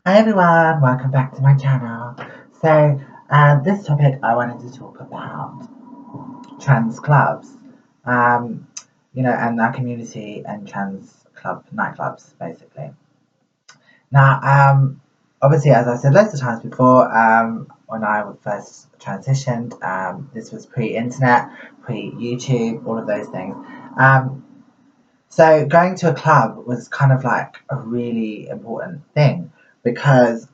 Hi everyone, welcome back to my channel. So, this topic I wanted to talk about trans clubs, um, and our community and trans club nightclubs, basically. Now, obviously, as I said loads of times before, when I first transitioned, this was pre-internet, pre-YouTube, all of those things. Um, so going to a club was kind of like a really important thing because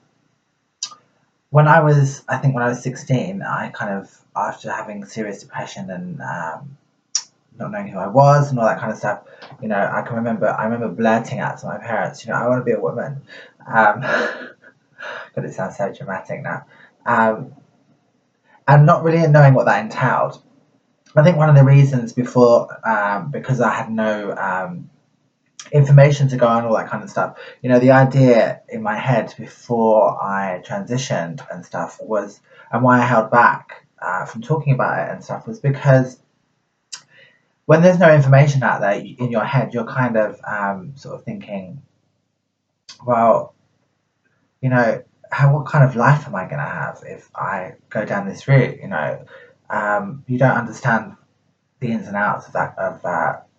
when I was 16, I kind of, after having serious depression and not knowing who I was and all that kind of stuff, I remember blurting out to my parents, I want to be a woman. God, it sounds so dramatic now. Um, and not really knowing what that entailed. I think one of the reasons because I had no information to go on, all that kind of stuff. The idea in my head before I transitioned and stuff was, and why I held back from talking about it and stuff was because when there's no information out there in your head, you're kind of sort of thinking, well, what kind of life am I going to have if I go down this route? You don't understand the ins and outs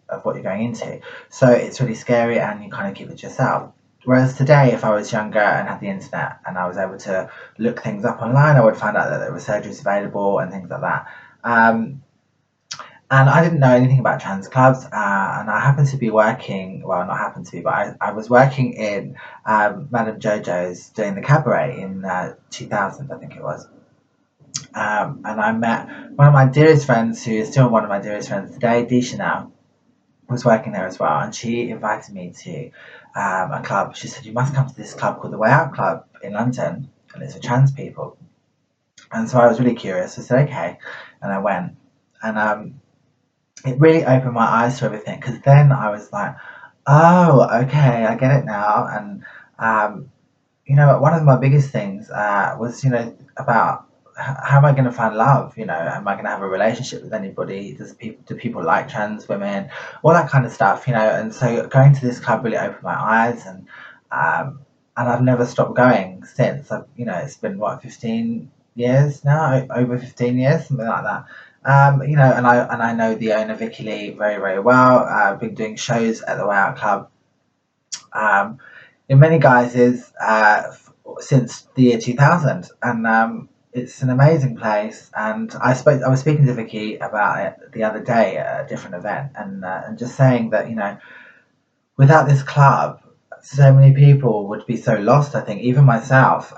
of what you're going into. So it's really scary, and you kind of keep it to yourself. Whereas today, if I was younger and had the internet and I was able to look things up online, I would find out that there were surgeries available and things like that. And I didn't know anything about trans clubs, and I happened to be working. Well, not happened to be, but I was working in Madame Jojo's doing the cabaret in 2000, I think it was. And I met one of my dearest friends, who is still one of my dearest friends today, Disha now, was working there as well, and she invited me to a club. She said, "You must come to this club called the Way Out Club in London, and it's for trans people." And so I was really curious. I said, "Okay," and I went, and it really opened my eyes to everything, because then I was like, "Oh, okay, I get it now." And one of my biggest things was, about how am I going to find love? Am I going to have a relationship with anybody? Do people like trans women? All that kind of stuff. And so going to this club really opened my eyes, and I've never stopped going since. It's been what, 15 years now, over 15 years, something like that. And I know the owner, Vicky Lee, very, very well. I've been doing shows at the Way Out Club um, in many guises since the year 2000, and it's an amazing place. And I was speaking to Vicky about it the other day at a different event, and just saying that without this club, so many people would be so lost. I think even myself,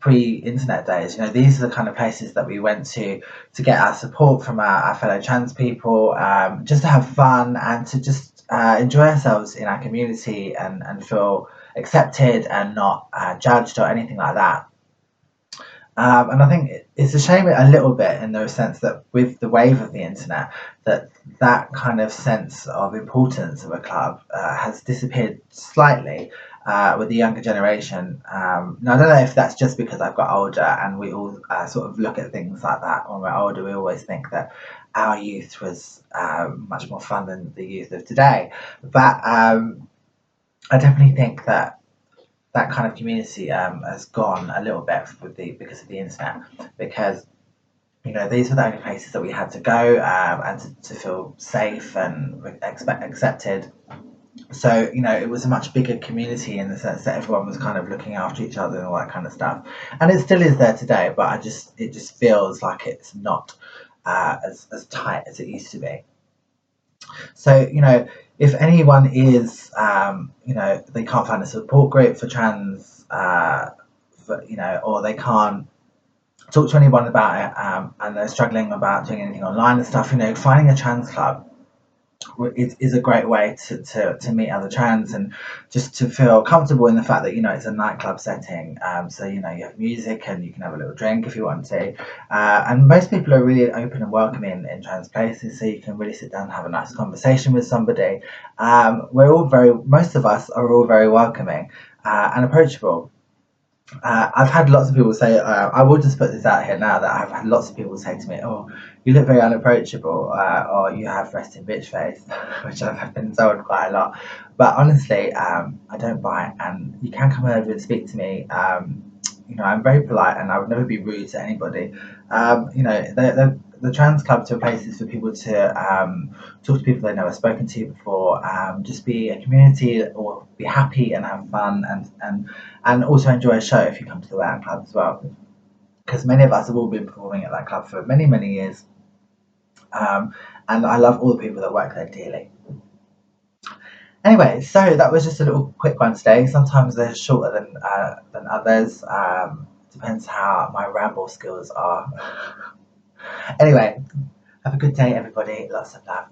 pre-internet days, these are the kind of places that we went to get our support from our fellow trans people, just to have fun and to just enjoy ourselves in our community, and feel accepted and not judged or anything like that. And I think it's a shame a little bit, in the sense that with the wave of the internet, that kind of sense of importance of a club has disappeared slightly with the younger generation. Now, I don't know if that's just because I've got older, and we all sort of look at things like that. When we're older, we always think that our youth was much more fun than the youth of today. But I definitely think that kind of community has gone a little bit because of the internet, because these were the only places that we had to go, and to feel safe and accepted. So it was a much bigger community, in the sense that everyone was kind of looking after each other and all that kind of stuff, and it still is there today, but it just feels like it's not as tight as it used to be. So, if anyone is, they can't find a support group for trans, or they can't talk to anyone about it, and they're struggling about doing anything online and stuff, finding a trans club is a great way to meet other trans, and just to feel comfortable in the fact that it's a nightclub setting. So you have music, and you can have a little drink if you want to, and most people are really open and welcoming in trans places, so you can really sit down and have a nice conversation with somebody. Most of us are all very welcoming and approachable. I've had lots of people say, I will just put this out here now, that I've had lots of people say to me, "Oh, you look very unapproachable, or you have resting bitch face, which I've been told quite a lot. But honestly, I don't bite, and you can come over and speak to me. I'm very polite, and I would never be rude to anybody. The trans clubs are places for people to talk to people they've never spoken to before, just be a community, or be happy and have fun, and also enjoy a show if you come to the Wham Club as well. Because many of us have all been performing at that club for many, many years, and I love all the people that work there dearly. Anyway, so that was just a little quick one today. Sometimes they're shorter than others. Depends how my ramble skills are. Anyway, have a good day, everybody. Lots of love.